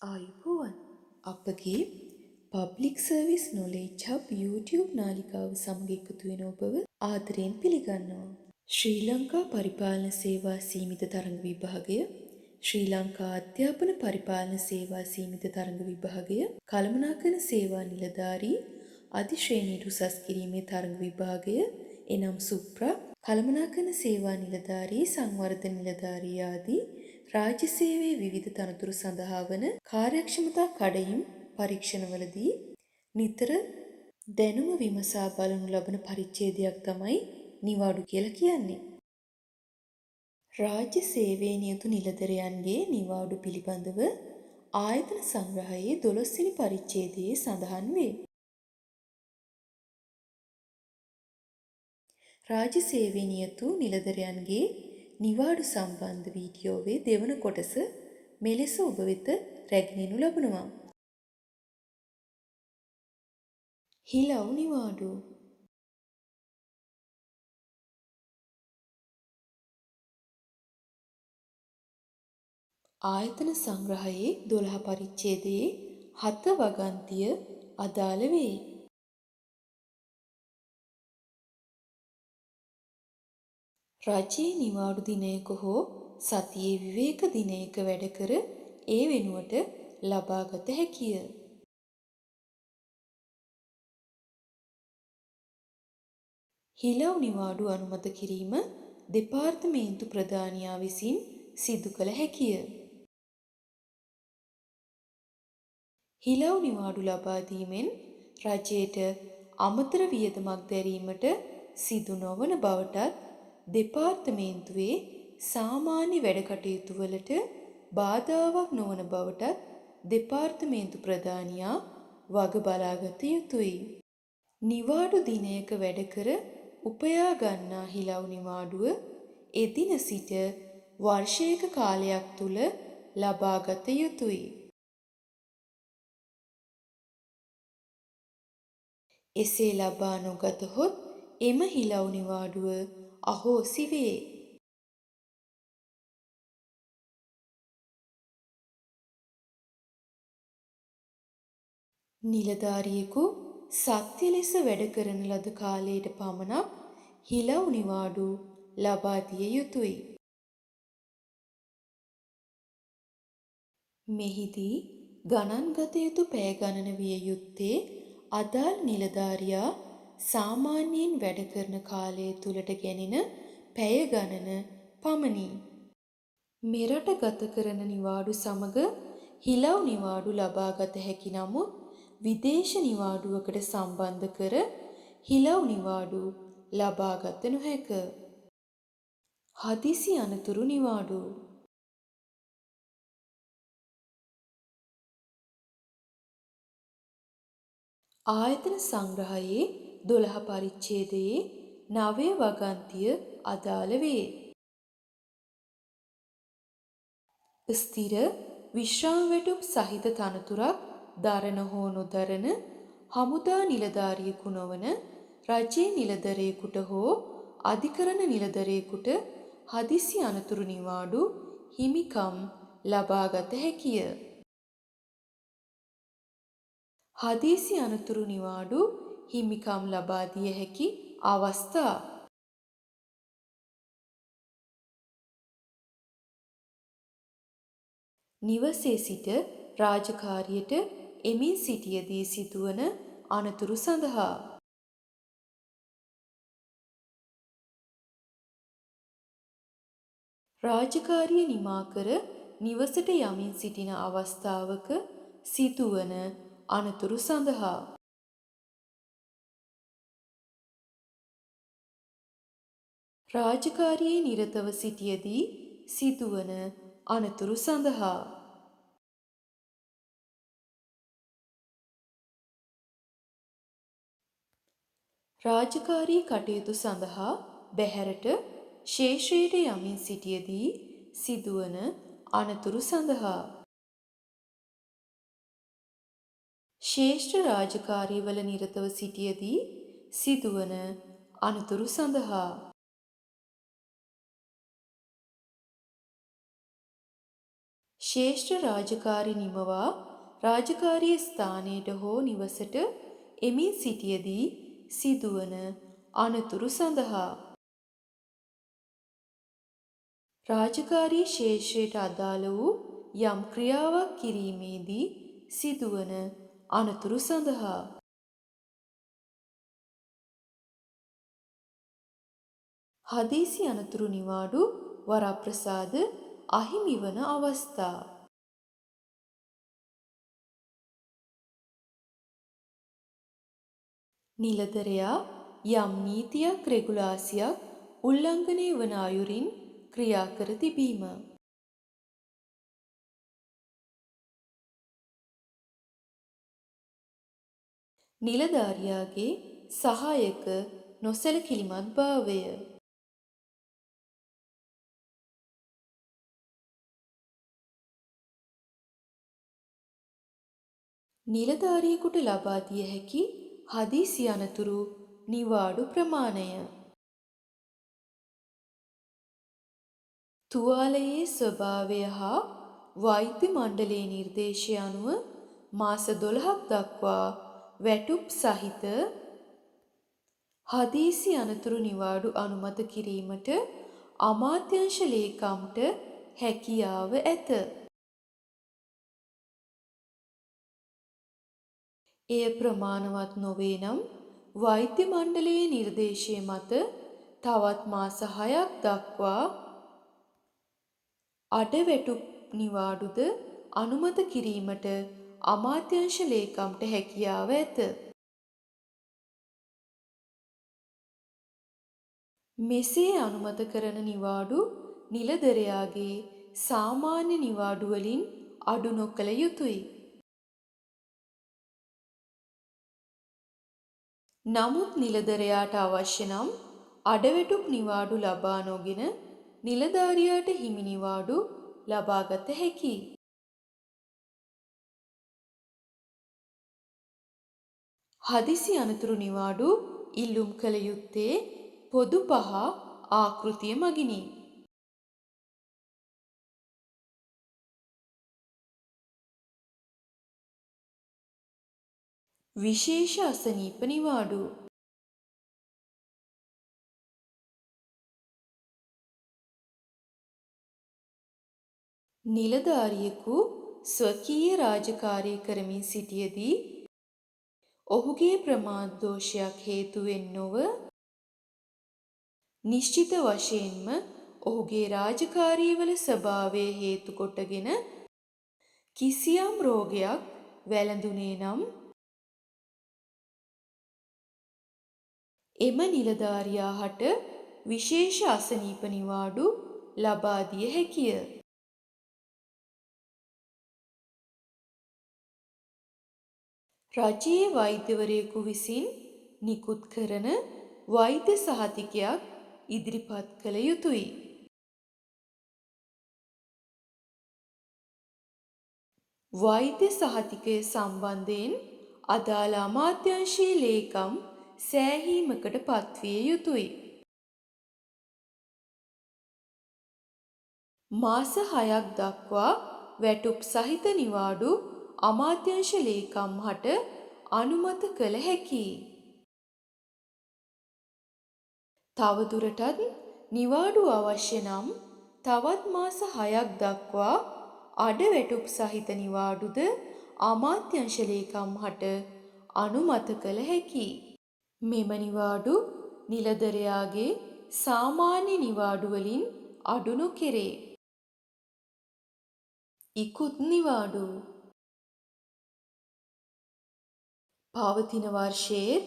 ආයුබෝවන් අපගේ public service knowledge hub YouTube නාලිකාව සමග එකතු වෙන ඔබව ආදරයෙන් පිළිගන්නවා. ශ්‍රී ලංකා පරිපාලන සේවා සීමිත තරඟ විභාගය, ශ්‍රී ලංකා අධ්‍යාපන පරිපාලන සේවා සීමිත තරඟ විභාගය, කළමනාකරණ සේවා නිලධාරී අධිශ්‍රේණියට උසස් කිරීමේ තරඟ විභාගය එනම් සුප්‍රා, කළමනාකරණ සේවා නිලධාරී සංවර්ධන නිලධාරී ආදී රාජ්‍ය සේවයේ විවිධ තනතුරු සඳහා වන කාර්යක්ෂමතා කඩයිම් පරීක්ෂණවලදී නිතර දැනුම විමසා බලනු ලබන පරිච්ඡේදයක් තමයි නිවාඩු කියලා කියන්නේ. රාජ්‍ය සේවයේ නියුතු නිලධරයන්ගේ නිවාඩු පිළිබඳව ආයතන සංග්‍රහයේ 12 වෙනි පරිච්ඡේදයේ සඳහන් වේ. රාජ්‍ය සේවයේ නියුතු නිලධරයන්ගේ නිවාඩු සම්බන්ධ වීඩියෝවේ දෙවන කොටස මෙලෙස ඔබ වෙත රැගෙනු ලබනවා. හිලව් නිවාඩු. ආයතන සංග්‍රහයේ 12 පරිච්ඡේදයේ 7 වගන්තිය අදාළ වේ. රජයේ නිවාඩු දිනයක හෝ සතියේ විවේක දිනයක වැඩ කර ඒ වෙනුවට ලබාගත හැකිය. හිලව් නිවාඩු අනුමත කිරීම දෙපාර්තමේන්තු ප්‍රධානියා විසින් සිදු කළ හැකිය. හිලව් නිවාඩු ලබා දීමෙන් රජයට අමතර වියදමක් දැරීමට සිදු නොවන බවටත් දෙපාර්තමේන්තුවේ සාමාන්‍ය වැඩ කටයුතු වලට බාධාවක් නොවන බවටත් දෙපාර්තමේන්තු ප්‍රධානියා වග බලාගත යුතුයි. නිවාඩු දිනයක වැඩ කර උපයා ගන්නා හිලව් නිවාඩුව එදින සිට වර්ෂයක කාලයක් තුල ලබාගත යුතුයි. එසේ ලබා නොගතහොත් එම හිලව් නිවාඩුව අහෝසි වේ. නිලධාරියෙකු සත්‍ය ලෙස වැඩ කරන ලද කාලයට පමණක් හිලව් නිවාඩු ලබා දිය යුතුය. මෙහිදී ගණන් ගත යුතු පැය ගණන විය යුත්තේ අදාළ නිලධාරියා සාමාන්‍යයෙන් වැඩ කරන කාලය තුලට ගැනෙන පැය ගණන පමණි. මෙරට ගත කරන නිවාඩු සමග හිලව් නිවාඩු ලබාගත හැකි නමුත් විදේශ නිවාඩුවකට සම්බන්ධ කර හිලව් නිවාඩු ලබාගත නොහැක. හදිසි අනතුරු නිවාඩු. ආයතන සංග්‍රහයේ 12 පරිච්ඡේදයේ 9 වගන්තිය අදාළ වේ. ස්ථිර විශ්‍රාම වැටුප් සහිත තනතුරක් දරන හෝ නොදරන හමුදා නිලධාරියෙකු නොවන රජයේ නිලධරයෙකුට හෝ අධිකරණ නිලධරයෙකුට හදිසි අනතුරු නිවාඩු හිමිකම් ලබාගත හැකිය. හදිසි අනතුරු නිවාඩු හිමිකම් ලබා දිය හැකි අවස්ථා. නිවසේ සිට රාජකාරියට එමින් සිටියදී සිදුවන අනතුරු සඳහා රාජකාරිය නිමා කර නිවසට යමින් සිටින අවස්ථාවක සිදුවන අනතුරු සඳහා රාජකාරියේ නිරතව සිටියදී සිදුවන අනතුරු සඳහා රාජකාරී කටයුතු සඳහා බැහැරට ශේෂ්ත්‍රයට යමින් සිටියදී සිදුවන අනතුරු සඳහා ශේෂ්ත්‍ර රාජකාරීවල නිරතව සිටියදී සිදුවන අනතුරු සඳහා ශ්‍රේෂ්ඨ රාජකාරි නිමවා රාජකාරී ස්ථානයට හෝ නිවසට එමින් සිටියදී සිදුවන අනතුරු සඳහා රාජකාරී ශේෂ්ත්‍රයට අදාළ වූ යම් ක්‍රියාවක් කිරීමේදී සිදුවන අනතුරු සඳහා හදිසි අනතුරු නිවාඩු වරප්‍රසාද අහිමි වන අවස්ථා නිලධරයා යම් නීතියක් රෙගුලාසියක් උල්ලංඝනය වන අයුරින් ක්‍රියා කර තිබීම නිලධාරියාගේ සහායක නොසැලකිලිමත් භාවය නිලධාරියෙකුට ලබා දිය හැකි හදිසි අනතුරු නිවාඩු ප්‍රමාණය තුවාලයේ ස්වභාවය හා වෛද්‍ය මණ්ඩලයේ නිර්දේශය අනුව මාස 12ක් දක්වා වැටුප් සහිත හදිසි අනතුරු නිවාඩු අනුමත කිරීමට අමාත්‍යාංශ ලේකම්ට හැකියාව ඇත. එය ප්‍රමාණවත් නොවේ නම් වෛද්‍ය මණ්ඩලයේ නිර්දේශය මත තවත් මාස 6ක් දක්වා අඩවැටුප් නිවාඩුද අනුමත කිරීමට අමාත්‍යාංශ ලේකම්ට හැකියාව ඇත. මෙසේ අනුමත කරන නිවාඩු නිලධරයාගේ සාමාන්‍ය නිවාඩු වලින් අඩු නොකළ යුතුය. නමුත් නිලධරයාට අවශ්‍ය නම් අඩවැටුප් නිවාඩු ලබා නොගෙන නිලධාරියාට හිමි නිවාඩු ලබාගත හැකියි. හදිසි අනතුරු නිවාඩු ඉල්ලුම් කළ යුත්තේ පොදු 5 ආකෘතිය මගිනි. විශේෂ අසනීප නිවාඩු නිලධාරියෙකු ස්වකීය රාජකාරී කරමින් සිටියදී ඔහුගේ ප්‍රමාද දෝෂයක් හේතුවෙන් නොව නිශ්චිත වශයෙන්ම ඔහුගේ රාජකාරීවල ස්වභාවය හේතු කොටගෙන කිසියම් රෝගයක් වැළඳුනේ නම් එම නිලධාරියා හට විශේෂ අසනීප නිවාඩු ලබා දිය හැකිය. රජයේ වෛද්‍යවරයෙකු විසින් නිකුත් කරන වෛද්‍ය සහතිකයක් ඉදිරිපත් කළ යුතුය. වෛද්‍ය සහතිකය සම්බන්ධයෙන් අදාළ අමාත්‍යාංශයේ ලේකම් සෑහීමකට පත්විය යුතුය. මාස 6ක් දක්වා වැටුප් සහිත නිවාඩු අමාත්‍යාංශ ලේකම් හට අනුමත කළ හැකියි. තවදුරටත් නිවාඩු අවශ්‍ය නම් තවත් මාස 6ක් දක්වා අඩවැටුප් සහිත නිවාඩුද අමාත්‍යාංශ ලේකම් හට අනුමත කළ හැකියි. මෙම නිවාඩු නිලධරයාගේ සාමාන්‍ය නිවාඩු වලින් අඩු නොකෙරේ. ඉකුත් නිවාඩු පවතින වර්ෂයේත්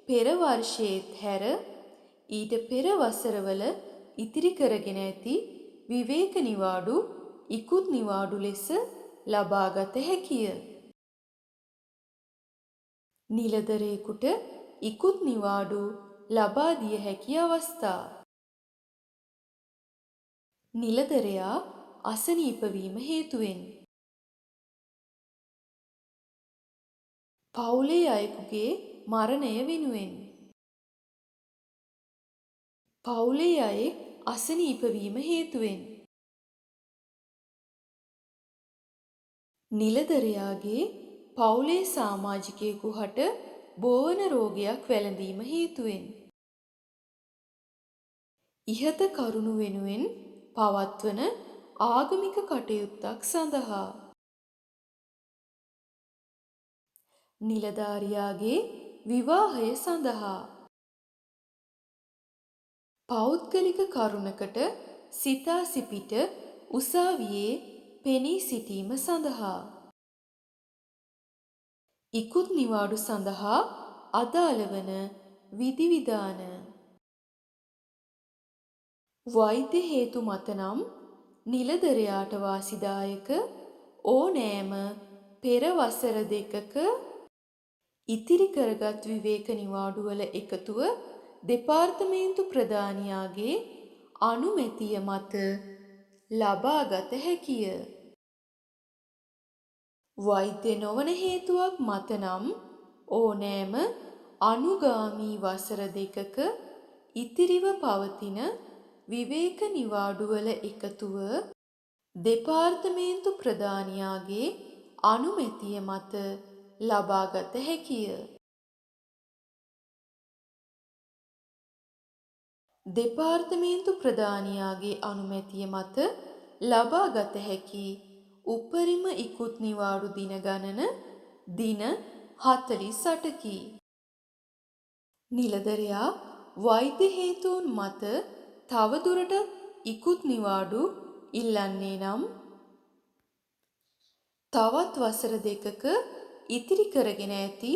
පෙර වර්ෂයේත් හැර ඊට පෙර වසරවල ඉතිරි කරගෙන ඇති විවේක නිවාඩු ඉකුත් නිවාඩු ලෙස ලබාගත හැකිය. නිලධරයෙකුට ඉකුත් නිවාඩු ලබා දිය හැකි අවස්ථා නිලධරයා අසනීප වීම හේතුවෙන් පවුලේ අයෙකුගේ මරණය වෙනුවෙන් පවුලේ අයෙක් අසනීප වීම හේතුවෙන් නිලධරයාගේ පවුලේ සමාජිකයෙකු හට බෝවන රෝගයක් වැළඳීම හේතුවෙන් ඉහත කරුණු වෙනුවෙන් පවත්වන ආගමික කටයුත්තක් සඳහා නිලධාරියාගේ විවාහය සඳහා පෞද්ගලික කරුණකට සිතා සිපිට උසාවියේ පෙනී සිටීම සඳහා ඉකුත් නිවාඩු සඳහා අදාළ වන විධිවිධාන වෛද්‍ය හේතු මත නම් නිලධරයාට වාසිදායක ඕනෑම පෙර වසර 2ක ඉතිරි කරගත් විවේක නිවාඩුවල එකතුව දෙපාර්තමේන්තු ප්‍රධානියාගේ අනුමැතිය මත ලබාගත හැකිය. වෛද්‍ය නොවන හේතුවක් මත නම් ඕනෑම අනුගාමී වසර 2ක ඉතිරිව පවතින විවේක නිවාඩුවල එකතුව දෙපාර්තමේන්තු ප්‍රධානියාගේ අනුමැතිය මත ලබාගත හැකිය. දෙපාර්තමේන්තු ප්‍රධානියාගේ අනුමැතිය මත ලබාගත හැකි උපරිම ඉකුත් නිවාඩු දින ගණන දින 48කි. නිලධරයා වෛද්‍ය හේතුන් මත තවදුරටත් ඉකුත් නිවාඩු ඉල්ලන්නේ නම් තවත් වසර 2ක ඉතිරි කරගෙන ඇති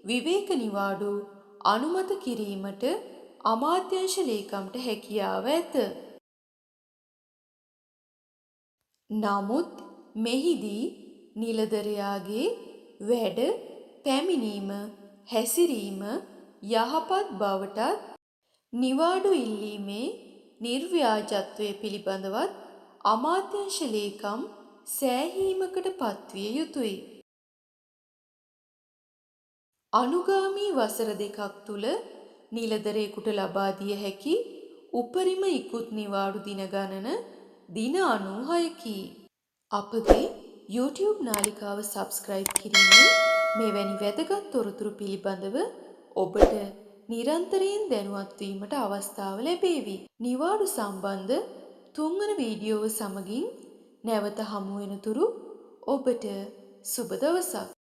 විවේක නිවාඩු අනුමත කිරීමට අමාත්‍යාංශ ලේකම්ට හැකියාව ඇත. නමුත් මෙහිදී නිලධරයාගේ වැඩ පැමිණීම හැසිරීම යහපත් බවටත් නිවාඩු ඉල්ලීමේ නිර්ව්‍යාජත්වය පිළිබඳවත් අමාත්‍යාංශ ලේකම් සෑහීමකට පත්විය යුතුය. අනුගාමී වසර 2ක් තුළ නිලධරයෙකුට ලබා දිය හැකි උපරිම ඉකුත් නිවාඩු දින ගණන දින 96කි. අපගේ YouTube නාලිකාව සබ්ස්ක්‍රයිබ් කිරීමෙන් මෙවැනි වැදගත් තොරතුරු පිළිබඳව ඔබට නිරන්තරයෙන් දැනුවත් වීමට අවස්ථාව ලැබේවි. නිවාඩු සම්බන්ධ 3 වන වීඩියෝව සමගින් නැවත හමු වෙනතුරු ඔබට සුබ දවසක්.